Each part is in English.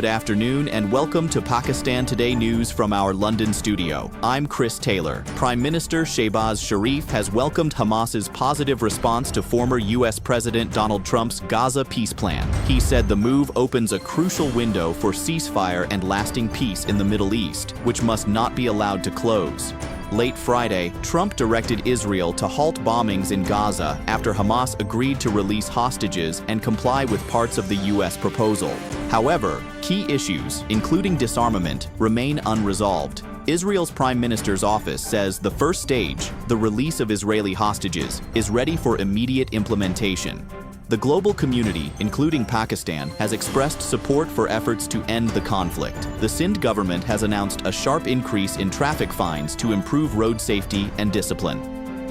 Good afternoon and welcome to Pakistan Today News from our London studio. I'm Chris Taylor. Prime Minister Shehbaz Sharif has welcomed Hamas's positive response to former U.S. President Donald Trump's Gaza peace plan. He said the move opens a crucial window for ceasefire and lasting peace in the Middle East, which must not be allowed to close. Late Friday, Trump directed Israel to halt bombings in Gaza after Hamas agreed to release hostages and comply with parts of the U.S. proposal. However, key issues, including disarmament, remain unresolved. Israel's Prime Minister's office says the first stage, the release of Israeli hostages, is ready for immediate implementation. The global community, including Pakistan, has expressed support for efforts to end the conflict. The Sindh government has announced a sharp increase in traffic fines to improve road safety and discipline.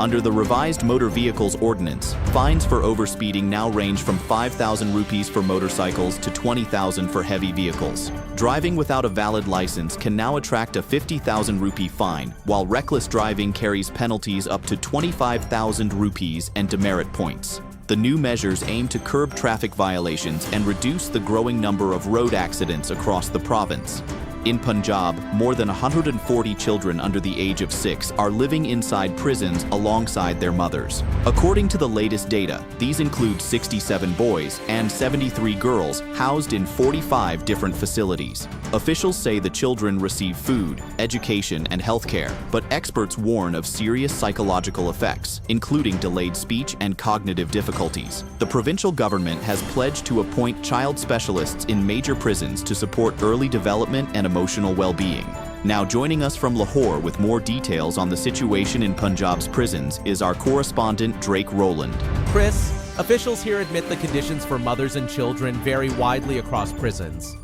Under the revised Motor Vehicles Ordinance, fines for overspeeding now range from 5,000 rupees for motorcycles to 20,000 for heavy vehicles. Driving without a valid license can now attract a 50,000 rupee fine, while reckless driving carries penalties up to 25,000 rupees and demerit points. The new measures aim to curb traffic violations and reduce the growing number of road accidents across the province. In Punjab, more than 140 children under the age of 6 are living inside prisons alongside their mothers. According to the latest data, these include 67 boys and 73 girls housed in 45 different facilities. Officials say the children receive food, education, and healthcare, but experts warn of serious psychological effects, including delayed speech and cognitive difficulties. The provincial government has pledged to appoint child specialists in major prisons to support early development and emotional well-being. Now joining us from Lahore with more details on the situation in Punjab's prisons is our correspondent Drake Rowland. Chris, officials here admit the conditions for mothers and children vary widely across prisons.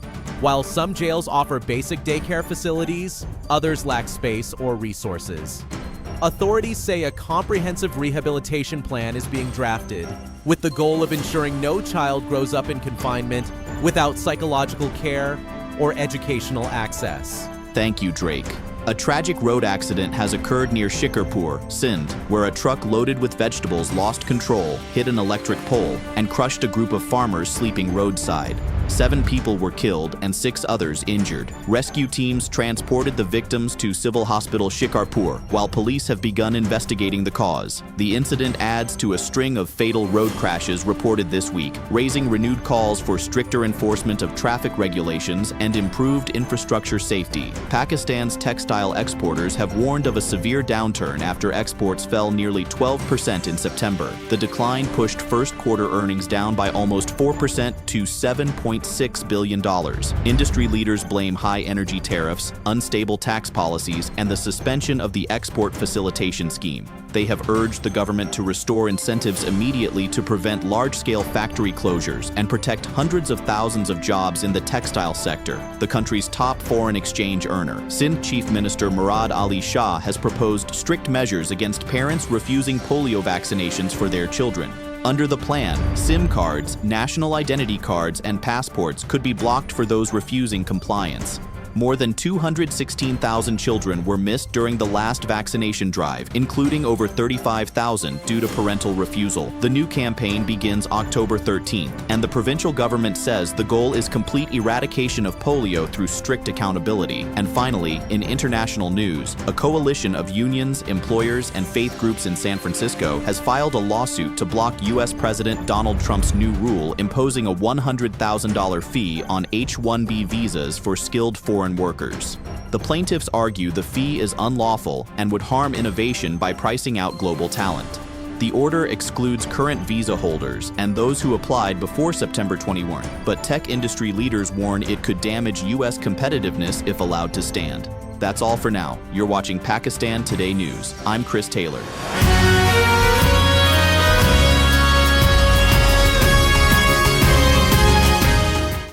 While some jails offer basic daycare facilities, others lack space or resources. Authorities say a comprehensive rehabilitation plan is being drafted, with the goal of ensuring no child grows up in confinement without psychological care or educational access. Thank you, Drake. A tragic road accident has occurred near Shikarpur, Sindh, where a truck loaded with vegetables lost control, hit an electric pole, and crushed a group of farmers sleeping roadside. 7 people were killed and 6 others injured. Rescue teams transported the victims to Civil Hospital Shikarpur, while police have begun investigating the cause. The incident adds to a string of fatal road crashes reported this week, raising renewed calls for stricter enforcement of traffic regulations and improved infrastructure safety. Pakistan's textile exporters have warned of a severe downturn after exports fell nearly 12% in September. The decline pushed first quarter earnings down by almost 4% to $7.6 billion. Industry leaders blame high energy tariffs, unstable tax policies, and the suspension of the export facilitation scheme. They have urged the government to restore incentives immediately to prevent large-scale factory closures and protect hundreds of thousands of jobs in the textile sector, the country's top foreign exchange earner. Sindh Chief Minister Murad Ali Shah has proposed strict measures against parents refusing polio vaccinations for their children. Under the plan, SIM cards, national identity cards, and passports could be blocked for those refusing compliance. More than 216,000 children were missed during the last vaccination drive, including over 35,000 due to parental refusal. The new campaign begins October 13th, and the provincial government says the goal is complete eradication of polio through strict accountability. And finally, in international news, a coalition of unions, employers, and faith groups in San Francisco has filed a lawsuit to block U.S. President Donald Trump's new rule imposing a $100,000 fee on H-1B visas for skilled foreign workers. The plaintiffs argue the fee is unlawful and would harm innovation by pricing out global talent. The order excludes current visa holders and those who applied before September 21, but tech industry leaders warn it could damage U.S. competitiveness if allowed to stand. That's all for now. You're watching Pakistan Today News. I'm Chris Taylor.